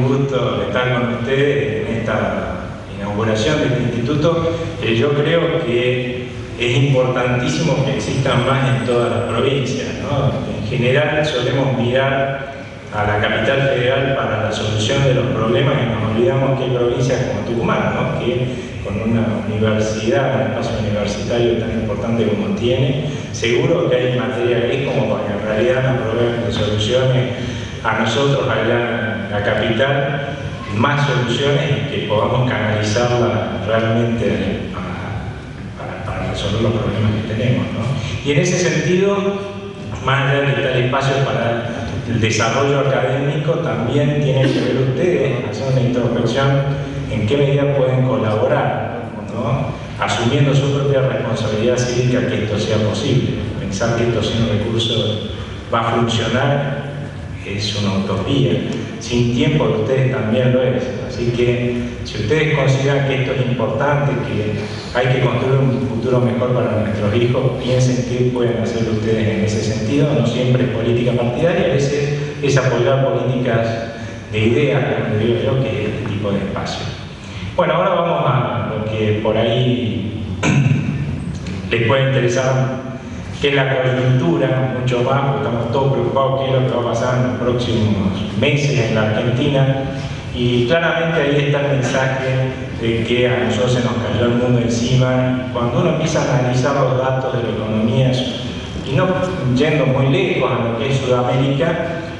un gusto estar con ustedes en esta inauguración de este instituto. Yo creo que es importantísimo que existan más en todas las provincias, ¿no? En general solemos mirar a la capital federal para la solución de los problemas y nos olvidamos que hay provincias como Tucumán, ¿no? Que con una universidad, un espacio universitario tan importante como tiene, seguro que hay materia gris como para que en realidad nos proveen de soluciones a nosotros allá en la capital, más soluciones y que podamos canalizarla realmente para resolver los problemas que tenemos, ¿no? Y en ese sentido, más allá de tal espacio para el desarrollo académico, también tienen que ver ustedes, hacer una introspección en qué medida pueden colaborar, ¿no? Asumiendo su propia responsabilidad cívica que esto sea posible. Pensar que esto sin recursos va a funcionar es una utopía. Sin tiempo ustedes también lo es. Así que si ustedes consideran que esto es importante, que hay que construir un futuro mejor para nuestros hijos, piensen qué pueden hacer ustedes en ese sentido. No siempre es política partidaria, a veces es apoyar políticas de ideas, como digo yo, que es este tipo de espacio. Bueno, ahora vamos a lo que por ahí les puede interesar, que es la coyuntura, mucho más, porque estamos todos preocupados qué es lo que va a pasar en los próximos meses en la Argentina, y claramente ahí está el mensaje de que a nosotros se nos cayó el mundo encima. Cuando uno empieza a analizar los datos de la economía, y no yendo muy lejos a lo que es Sudamérica,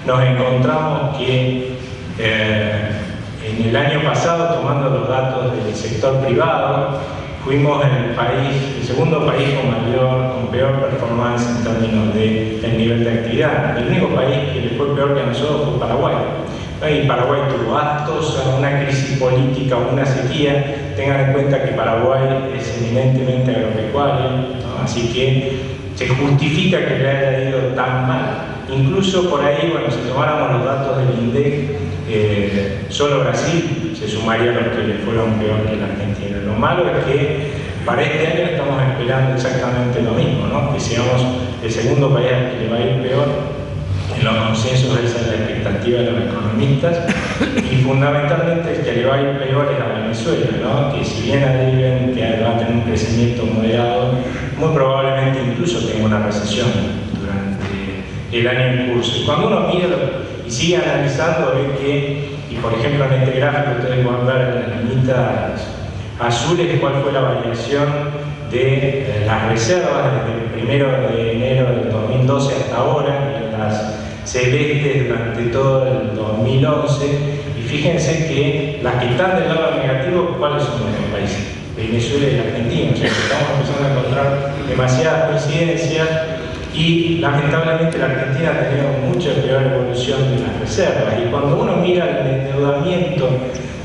nos encontramos que en el año pasado, tomando los datos del sector privado, fuimos el segundo país con peor performance en términos del nivel de actividad. El único país que le fue peor que a nosotros fue Paraguay. Y Paraguay tuvo actos a una crisis política o una sequía. Tengan en cuenta que Paraguay es eminentemente agropecuario, ¿no? Así que se justifica que le haya ido tan mal. Incluso por ahí, bueno, si tomáramos los datos del INDEC, solo Brasil se sumaría a los que le fueron peor que la Argentina. Lo malo es que para este año estamos esperando exactamente lo mismo, ¿no? Que seamos el segundo país al que le va a ir peor. En los consensos esa es la expectativa de los economistas, y fundamentalmente el que le va a ir peor es a Venezuela, ¿no? Que si bien ahí ven que va a tener un crecimiento moderado, muy probablemente incluso tenga una recesión durante el año en curso. Y cuando uno mira y sigue analizando, ve que, y por ejemplo en este gráfico ustedes pueden ver en las linitas azules cuál fue la variación de las reservas desde el 1 de enero del 2012 hasta ahora, y en las celestes durante todo el 2011, y fíjense que las que están del lado negativo, ¿cuáles son nuestros países? Venezuela y Argentina. O sea, que estamos empezando a encontrar demasiadas coincidencias, y lamentablemente la Argentina ha tenido mucha peor evolución de las reservas. Y cuando uno mira el endeudamiento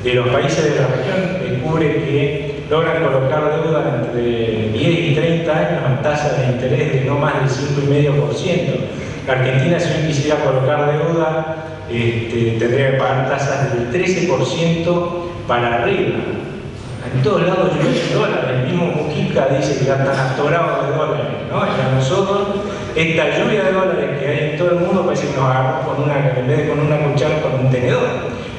de los países de la región, descubre que logran colocar deuda entre 10 y 30 años a tasas de interés de no más del 5,5%. La Argentina, si uno quisiera colocar deuda, tendría que pagar tasas del 13% para arriba. En todos lados llueven dólares. El mismo Mujica dice que ya están atorados de dólares, ¿no? Y a nosotros, esta lluvia de dólares que hay en todo el mundo parece que nos agarró en vez de con una cuchara, con un tenedor,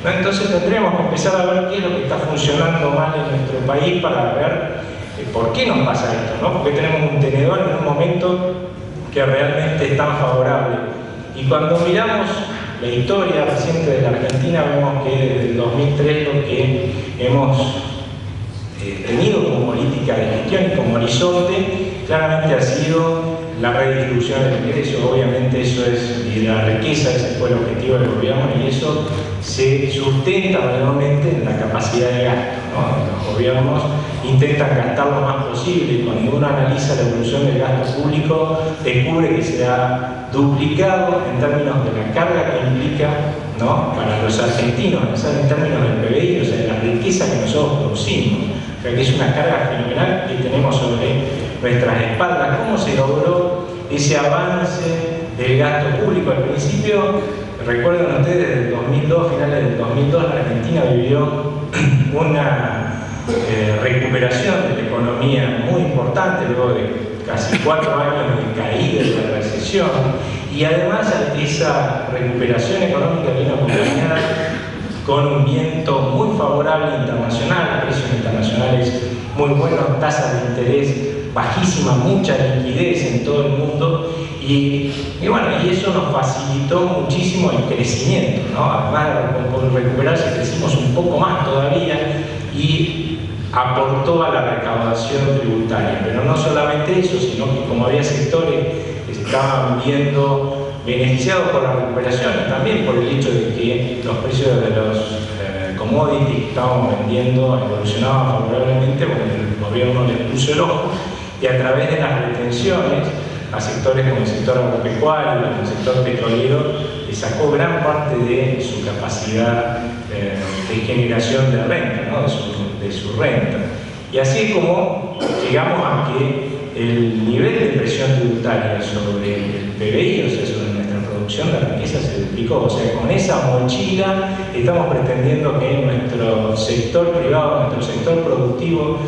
¿no? Entonces tendríamos que empezar a ver qué es lo que está funcionando mal en nuestro país para ver por qué nos pasa esto, ¿no? Porque tenemos un tenedor en un momento que realmente es tan favorable. Y cuando miramos la historia reciente de la Argentina, vemos que desde el 2003 lo que hemos tenido como política de gestión y como horizonte claramente ha sido la redistribución del ingreso. Obviamente eso es, y la riqueza, ese fue el objetivo del gobierno, y eso se sustenta realmente en la capacidad de gasto, ¿no? Los gobiernos intentan gastar lo más posible, y cuando uno analiza la evolución del gasto público, descubre que se ha duplicado en términos de la carga que implica, ¿no? Para los argentinos, en términos del PBI, o sea, de la riqueza que nosotros producimos. O sea, que es una carga fenomenal que tenemos sobre nuestras espaldas. ¿Cómo se logró ese avance del gasto público? Al principio, recuerden ustedes, desde el 2002, finales del 2002, la Argentina vivió una recuperación de la economía muy importante, luego de casi 4 años de caída y de recesión, y además esa recuperación económica vino acompañada con un viento muy favorable internacional, precios internacionales muy buenos, tasas de interés bajísimas, mucha liquidez en todo el mundo y bueno, y eso nos facilitó muchísimo el crecimiento, ¿no? Además de recuperarse, crecimos un poco más todavía y aportó a la recaudación tributaria, pero no solamente eso, sino que como había sectores que se estaban viendo beneficiados por la recuperación, también por el hecho de que los precios de los commodities que estábamos vendiendo evolucionaban favorablemente, bueno, el gobierno les puso el ojo y a través de las retenciones a sectores como el sector agropecuario, como el sector petrolero, le sacó gran parte de su capacidad de generación de renta, ¿no? de su renta. Y así es como llegamos a que el nivel de presión tributaria sobre el PBI, o sea, sobre nuestra producción de riqueza, se duplicó. O sea, con esa mochila estamos pretendiendo que nuestro sector privado, nuestro sector productivo,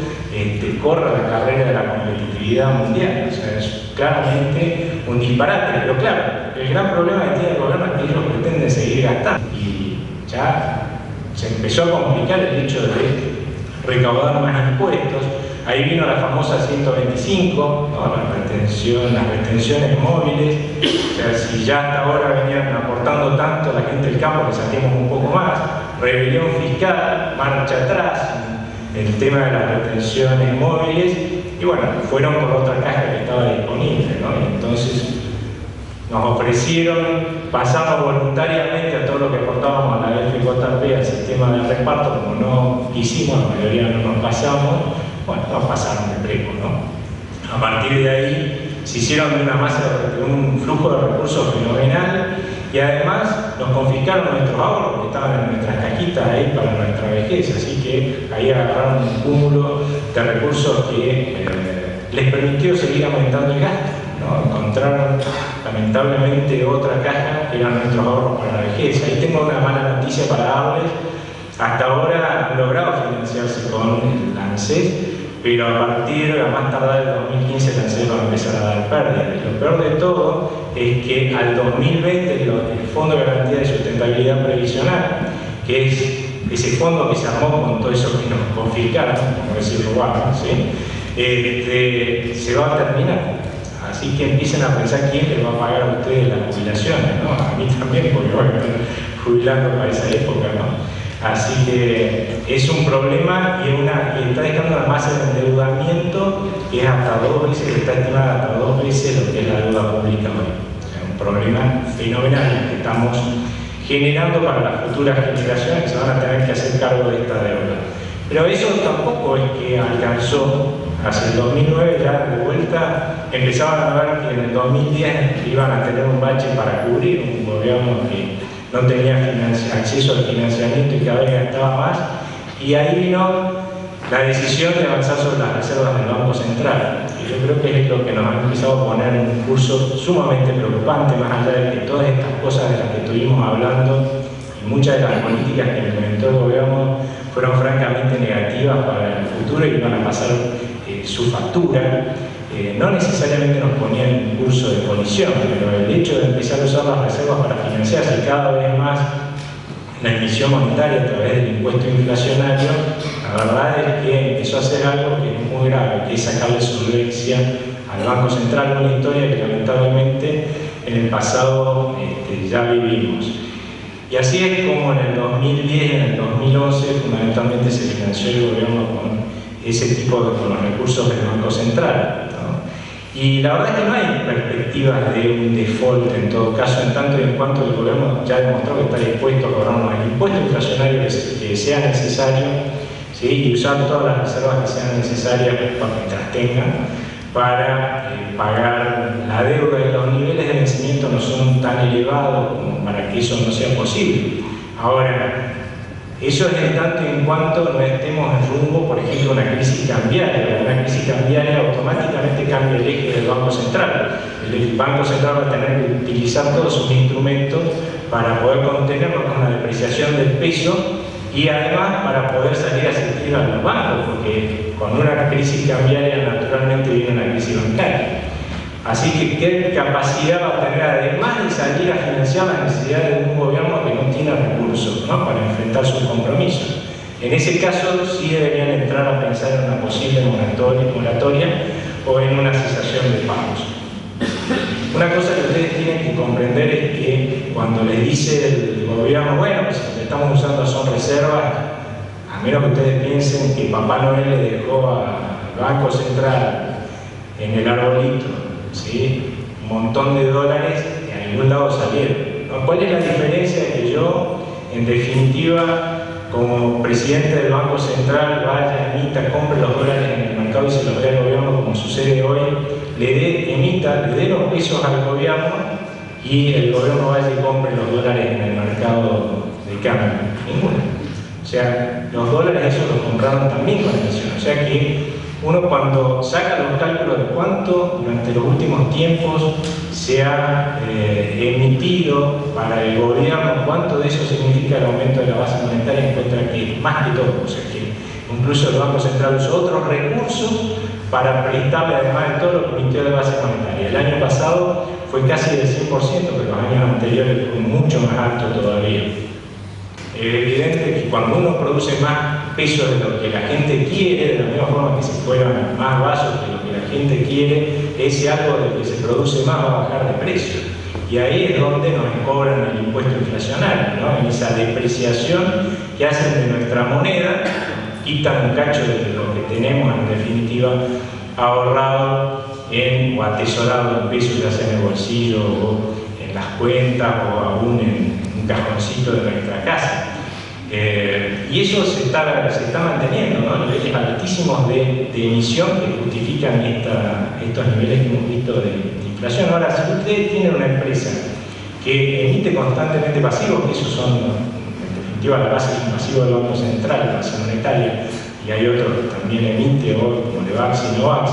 corra la carrera de la competitividad mundial. O sea, es claramente un disparate. Pero claro, el gran problema que tiene el gobierno es que ellos pretenden seguir gastando. Y ya se empezó a complicar el hecho de recaudar más impuestos. Ahí vino la famosa 125, ¿no? Las retenciones móviles. O sea, si ya hasta ahora venían aportando tanto la gente del campo, que saquemos un poco más. Rebelión fiscal, marcha atrás, el tema de las retenciones móviles. Y bueno, fueron por otra caja que estaba disponible, ¿no? Y entonces nos ofrecieron, pasamos voluntariamente a todo lo que aportábamos a la FJP, al sistema de reparto, como no quisimos, la mayoría no nos pasamos. Bueno, nos pasaron de preco, ¿no? A partir de ahí se hicieron de una masa, de un flujo de recursos fenomenal y además nos confiscaron nuestros ahorros que estaban en nuestras cajitas ahí para nuestra vejez, así que ahí agarraron un cúmulo de recursos que les permitió seguir aumentando el gasto, ¿no? Encontraron lamentablemente otra caja que eran nuestros ahorros para la vejez. Ahí tengo una mala noticia para darles. Hasta ahora han logrado financiarse con el ANSES, pero a partir, a más tardar del 2015, el ANSES va a empezar a dar pérdidas. Y lo peor de todo es que al 2020 el Fondo de Garantía de Sustentabilidad Previsional, que es ese fondo que se armó con todo eso que nos confiscaron, como decir robaron, ¿sí? Se va a terminar. Así que empiecen a pensar quién les va a pagar a ustedes las jubilaciones, ¿no? A mí también, porque voy a estar jubilando para esa época, ¿no? Así que es un problema y está dejando una masa de endeudamiento que es hasta 2 veces, que está estimada hasta 2 veces lo que es la deuda pública hoy. O sea, un problema fenomenal que estamos generando para las futuras generaciones que se van a tener que hacer cargo de esta deuda. Pero eso tampoco es que alcanzó. Hacia el 2009 ya de vuelta empezaban a ver que en el 2010 iban a tener un bache para cubrir un gobierno que no tenía acceso al financiamiento y cada vez gastaba más, y ahí vino la decisión de avanzar sobre las reservas del Banco Central. Y yo creo que es lo que nos ha empezado a poner en un curso sumamente preocupante, más allá de que todas estas cosas de las que estuvimos hablando y muchas de las políticas que implementó el gobierno fueron francamente negativas para el futuro y van a pasar su factura. No necesariamente nos ponían en un curso de colisión, pero el hecho de empezar a usar las reservas para financiarse cada vez más la emisión monetaria a través del impuesto inflacionario, la verdad es que empezó a hacer algo que es muy grave, que es sacarle solvencia al Banco Central, una historia que lamentablemente en el pasado ya vivimos. Y así es como en el 2010 y en el 2011 fundamentalmente se financió el gobierno con ese tipo con los recursos del Banco Central, ¿no? Y la verdad es que no hay perspectivas de un default en todo caso, en tanto y en cuanto el gobierno ya demostró que está dispuesto a cobrarnos el impuesto inflacionario que sea necesario, ¿sí? Y usar todas las reservas que sean necesarias mientras tengan para pagar la deuda. Y los niveles de vencimiento no son tan elevados como para que eso no sea posible. Ahora, eso es en tanto y en cuanto no estemos en rumbo, por ejemplo, a una crisis cambiaria. Una crisis cambiaria automáticamente cambia el eje del Banco Central. El Banco Central va a tener que utilizar todos sus instrumentos para poder contenerlo con la depreciación del peso y además para poder salir a asistir a los bancos, porque con una crisis cambiaria naturalmente viene una crisis bancaria. Así que qué capacidad va a tener, además de salir a financiar las necesidades de un gobierno que no tiene recursos, ¿no?, para enfrentar sus compromisos. En ese caso sí deberían entrar a pensar en una posible moratoria o en una cesación de pagos. Una cosa que ustedes tienen que comprender es que cuando les dice el gobierno, bueno, pues lo que estamos usando son reservas, a menos que ustedes piensen que Papá Noel le dejó al Banco Central en el arbolito, ¿sí?, un montón de dólares, de algún lado salieron. ¿Cuál es la diferencia de que yo, en definitiva, como presidente del Banco Central, vaya, emita, compre los dólares en el mercado y se los dé al gobierno, como sucede hoy, le dé los pesos al gobierno y el gobierno vaya y compre los dólares en el mercado de cambio? Ninguna. O sea, los dólares esos los compraron también con emisión. O sea que uno, cuando saca los cálculos de cuánto durante los últimos tiempos se ha emitido para el gobierno, cuánto de eso significa el aumento de la base monetaria, encuentra que más que todo, o sea que incluso el Banco Central usó otros recursos para prestarle, además de todo lo que emitió de base monetaria. El año pasado fue casi del 100%, pero los años anteriores fue mucho más alto todavía. Es evidente que cuando uno produce más peso de lo que la gente quiere, de la misma forma que si fueran más vasos que lo que la gente quiere, ese algo del que se produce más va a bajar de precio. Y ahí es donde nos cobran el impuesto inflacionario, ¿no?, en esa depreciación que hacen de nuestra moneda, quitan un cacho de lo que tenemos en definitiva ahorrado o atesorado en pesos, ya sea en el bolsillo o en las cuentas o aún en un cajoncito de nuestra casa. Y eso se está manteniendo, ¿no?, niveles altísimos de emisión que justifican estos niveles que hemos visto de inflación. Ahora, si ustedes tienen una empresa que emite constantemente pasivos, que esos son en definitiva la base de pasivo del Banco Central, la base monetaria, y hay otro que también emite hoy, como Levax y Novax,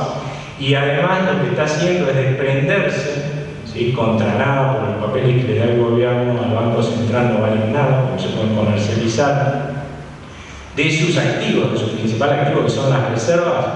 y además lo que está haciendo es desprenderse, ¿sí?, contra nada, por el papel que le da el gobierno al Banco Central no valen nada, no se pueden comercializar, de sus activos, de su principal activo, que son las reservas.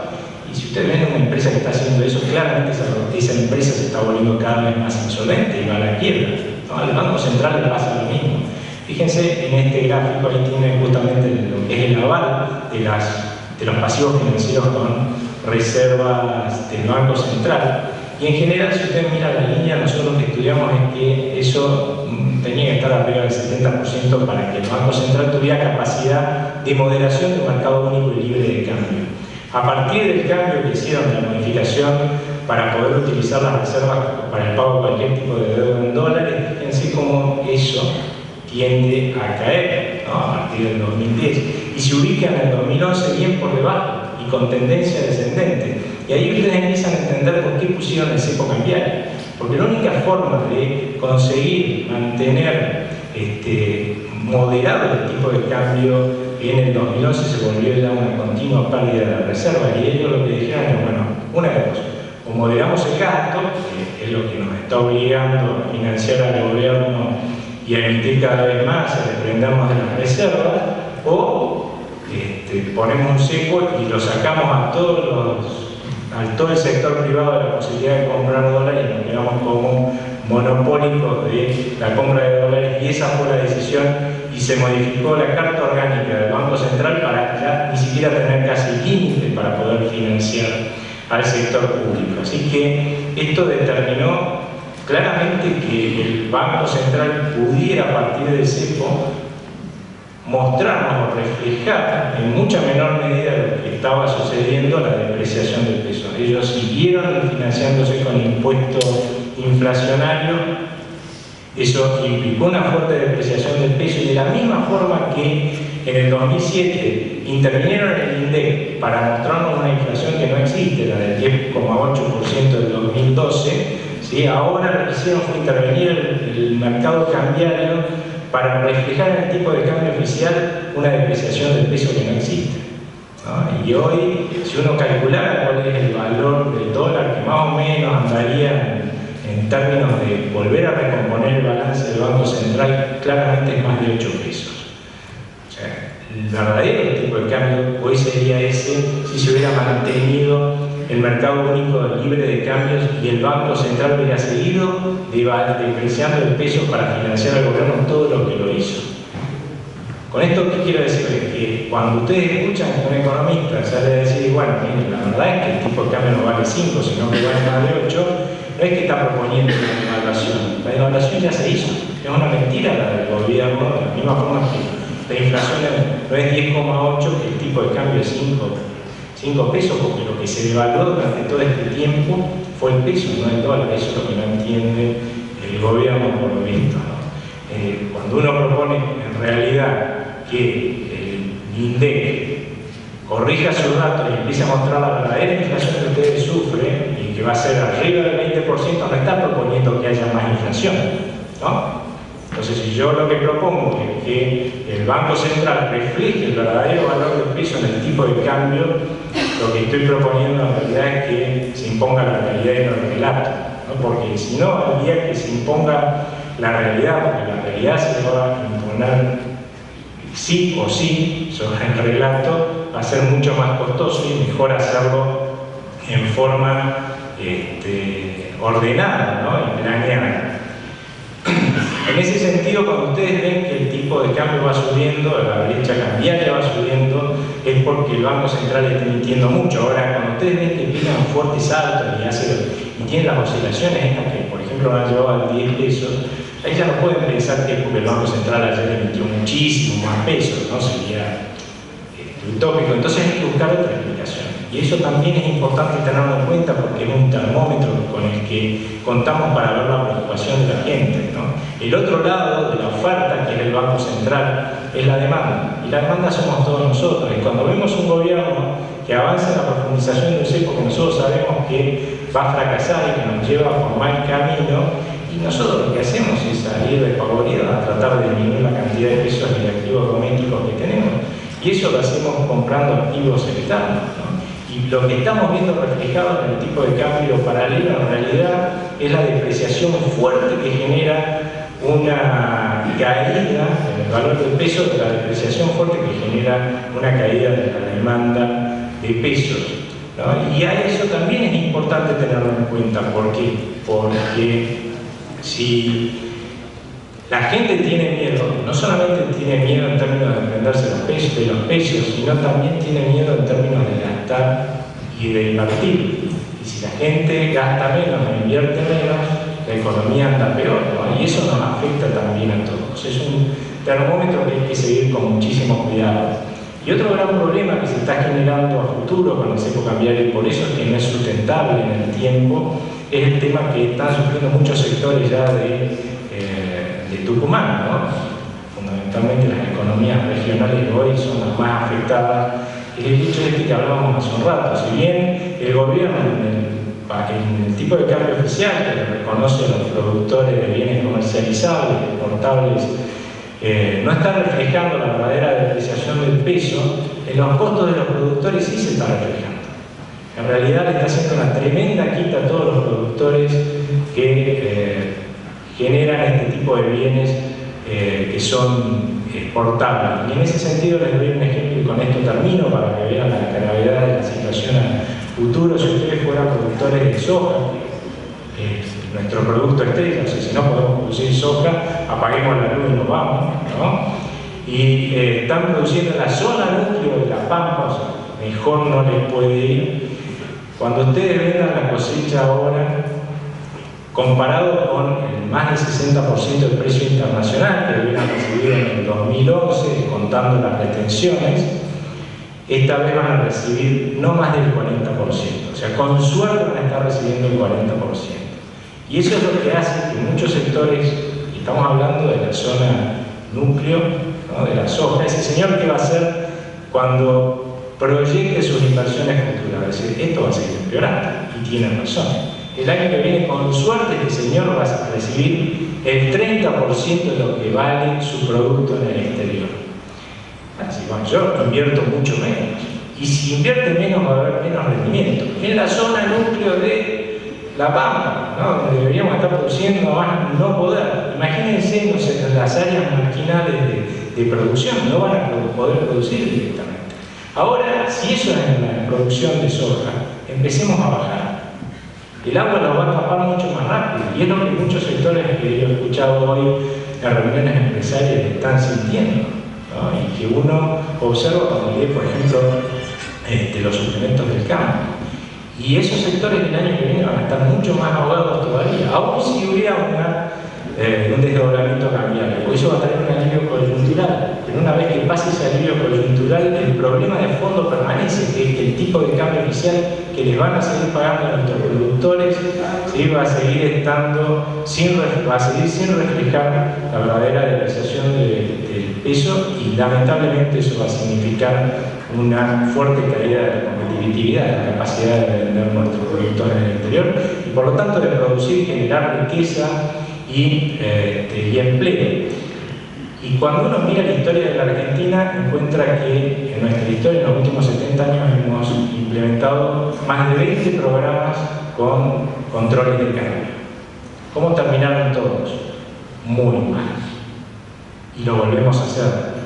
Y si ustedes ven una empresa que está haciendo eso, claramente esa empresa se está volviendo cada vez más insolvente y va a la quiebra, ¿no? Al Banco Central le pasa lo mismo. Fíjense en este gráfico, ahí tienen justamente lo que es el aval de los pasivos financieros con reservas del Banco Central. Y en general, si ustedes miran la línea, nosotros lo que estudiamos es que eso tenía que estar arriba del 70% para que el Banco Central tuviera capacidad de moderación de un mercado único y libre de cambio. A partir del cambio que hicieron de la modificación para poder utilizar las reservas para el pago de cualquier tipo de deuda en dólares, fíjense cómo eso tiende a caer, ¿no?, a partir del 2010. Y se ubica en el 2011 bien por debajo y con tendencia descendente. Y ahí ustedes empiezan a entender por qué pusieron el cepo cambiario. Porque la única forma de conseguir mantener moderado el tipo de cambio, en el 2011 se volvió ya una continua pérdida de la reserva, y ellos lo que dijeron es, bueno, una de dos, o moderamos el gasto, que es lo que nos está obligando a financiar al gobierno y a emitir cada vez más, a desprendernos de las reservas, o ponemos un cepo y lo sacamos a todo el sector privado de la posibilidad de comprar dólares y nos quedamos como monopólicos de la compra de dólares. Y esa fue la decisión, y se modificó la carta orgánica del Banco Central para ya ni siquiera tener casi límites para poder financiar al sector público. Así que esto determinó claramente que el Banco Central pudiera, a partir del cepo, mostrarnos o reflejar en mucha menor medida lo que estaba sucediendo, la depreciación del peso. Ellos siguieron financiándose con impuestos inflacionarios. Eso implicó una fuerte depreciación del peso, y de la misma forma que en el 2007 intervinieron en el INDEC para mostrarnos una inflación que no existe, la del 10,8% del 2012, ¿sí?, ahora lo que hicieron fue intervenir el mercado cambiario para reflejar en el tipo de cambio oficial una depreciación del peso que no existe, ¿no? Y hoy, si uno calculara cuál es el valor del dólar, que más o menos andaría en términos de volver a recomponer el balance del Banco Central, claramente es más de 8 pesos. O sea, el verdadero tipo de cambio hoy sería ese si se hubiera mantenido el mercado único libre de cambios y el Banco Central hubiera seguido depreciando el peso para financiar al gobierno todo lo que lo hizo. Con esto, ¿qué quiero decirles? Que cuando ustedes escuchan que un economista sale a decir, bueno, miren, la verdad es que el tipo de cambio no vale 5, sino que vale más de 8, no es que está proponiendo una devaluación. La devaluación ya se hizo. Es una mentira la del gobierno, de la misma forma que la inflación no es 10,8, que el tipo de cambio es 5 pesos, porque lo que se devaluó durante todo este tiempo fue el peso, no el dólar. Eso es lo que no entiende el gobierno por lo visto, ¿no? Cuando uno propone en realidad que el INDEC corrija sus datos y empiece a mostrar la verdadera inflación que ustedes sufren y que va a ser arriba del 20%, no está proponiendo que haya más inflación, ¿no? Entonces, si yo lo que propongo es que el Banco Central refleje el verdadero valor del peso en el tipo de cambio, lo que estoy proponiendo en realidad es que se imponga la realidad y no el relato, ¿no? Porque si no, el día que se imponga la realidad, porque la realidad se va a imponer sí o sí sobre el relato, va a ser mucho más costoso y mejor hacerlo en forma ordenada, ¿no? Y planeada. En ese sentido, cuando ustedes ven que el tipo de cambio va subiendo, la brecha cambiaria va subiendo, es porque el Banco Central está emitiendo mucho. Ahora, cuando ustedes ven que pegan fuertes saltos y tienen las oscilaciones estas que, por ejemplo, han llevado a 10 pesos, ahí ya no pueden pensar que es porque el Banco Central ayer emitió muchísimo más pesos, ¿no? Sería utópico. Entonces hay que buscar otra explicación. Y eso también es importante tenerlo en cuenta porque es un termómetro con el que contamos para ver la preocupación de la gente, ¿no? El otro lado de la oferta, que es el Banco Central, es la demanda. Y la demanda somos todos nosotros. Y cuando vemos un gobierno que avanza en la profundización del cepo, que nosotros sabemos que va a fracasar y que nos lleva por mal camino, y nosotros lo que hacemos es salir despavoridos a tratar de disminuir la cantidad de pesos y de activos domésticos que tenemos. Y eso lo hacemos comprando activos externos, ¿no? Y lo que estamos viendo reflejado en el tipo de cambio paralelo en realidad es la depreciación fuerte que genera una caída en el valor del peso, de la depreciación fuerte que genera una caída de la demanda de pesos, ¿no? Y a eso también es importante tenerlo en cuenta. ¿Por qué? Porque si la gente tiene miedo, no solamente tiene miedo en términos de desprenderse de los pesos, sino también tiene miedo en términos de gastar y de invertir. Y si la gente gasta menos o invierte menos, la economía anda peor, ¿no? Y eso nos afecta también a todos. Es un termómetro que hay que seguir con muchísimo cuidado. Y otro gran problema que se está generando a futuro con el cepo cambiario, y por eso es que no es sustentable en el tiempo, es el tema que están sufriendo muchos sectores ya de Tucumán, ¿no? Fundamentalmente las economías regionales de hoy son las más afectadas. Es el hecho este que hablábamos hace un rato. Si bien el gobierno en el tipo de cambio oficial que reconoce a los productores de bienes comercializables, exportables, no está reflejando la verdadera depreciación del peso, en los costos de los productores sí se está reflejando. En realidad le está haciendo una tremenda quita a todos los productores que generan este tipo de bienes que son exportables. Y en ese sentido les doy un ejemplo y con esto termino para que vean la gravedad de la situación a futuro. Si ustedes fueran productores de soja, nuestro producto estrella, o sea, si no podemos producir soja, apaguemos la luz y nos vamos, ¿no? Y están produciendo en la zona núcleo de La Pampa, o sea, mejor no les puede ir. Cuando ustedes vendan la cosecha ahora, comparado con el más del 60% del precio internacional que hubieran recibido en el 2011, contando las retenciones, esta vez van a recibir no más del 40%. O sea, con suerte van a estar recibiendo el 40%. Y eso es lo que hace que muchos sectores, estamos hablando de la zona núcleo, ¿no? De la soja, ese señor que va a hacer cuando proyecte sus inversiones futuras, va a decir, esto va a seguir empeorando, y tiene razón. El año que viene, con suerte, el señor va a recibir el 30% de lo que vale su producto en el exterior. Así, bueno, yo invierto mucho menos. Y si invierte menos, va a haber menos rendimiento. En la zona núcleo de La Pampa, ¿no? Donde deberíamos estar produciendo más no poder. Imagínense en las áreas marginales de producción, no van a poder producir directamente. Ahora, si eso es en la producción de soja, empecemos a bajar. El agua nos va a tapar mucho más rápido, y es lo que muchos sectores que yo he escuchado hoy en reuniones empresariales están sintiendo, ¿no? Y que uno observa cuando lee, por ejemplo, los suplementos del campo. Y esos sectores el año que viene van a estar mucho más ahogados todavía, aún si hubiera un desdoblamiento cambiario, porque eso va a tener un alivio coyuntural. Pero una vez que pase ese alivio coyuntural, el problema de fondo permanece, que es que el tipo de cambio oficial que les van a seguir pagando a nuestros productores, ¿sí? Va a seguir estando va a seguir sin reflejar la verdadera depreciación del peso, y lamentablemente eso va a significar una fuerte caída de la competitividad, de la capacidad de vender nuestros productos en el exterior, y por lo tanto de producir, generar riqueza y empleo. Y cuando uno mira la historia de la Argentina, encuentra que en nuestra historia, en los últimos 70 años, hemos implementado más de 20 programas con controles de cambio. ¿Cómo terminaron todos? Muy mal. Y lo volvemos a hacer.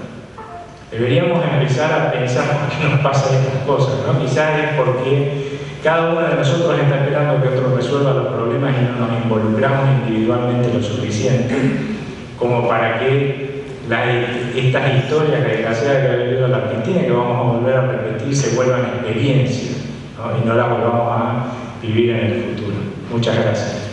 Deberíamos empezar a pensar por qué nos pasan estas cosas, ¿no? Quizás es porque cada uno de nosotros está esperando que otro resuelva los problemas y no nos involucramos individualmente lo suficiente como para que estas historias desgraciadas que ha vivido la Argentina, que vamos a volver a repetir, se vuelvan experiencias, ¿no? Y no las volvamos a vivir en el futuro. Muchas gracias.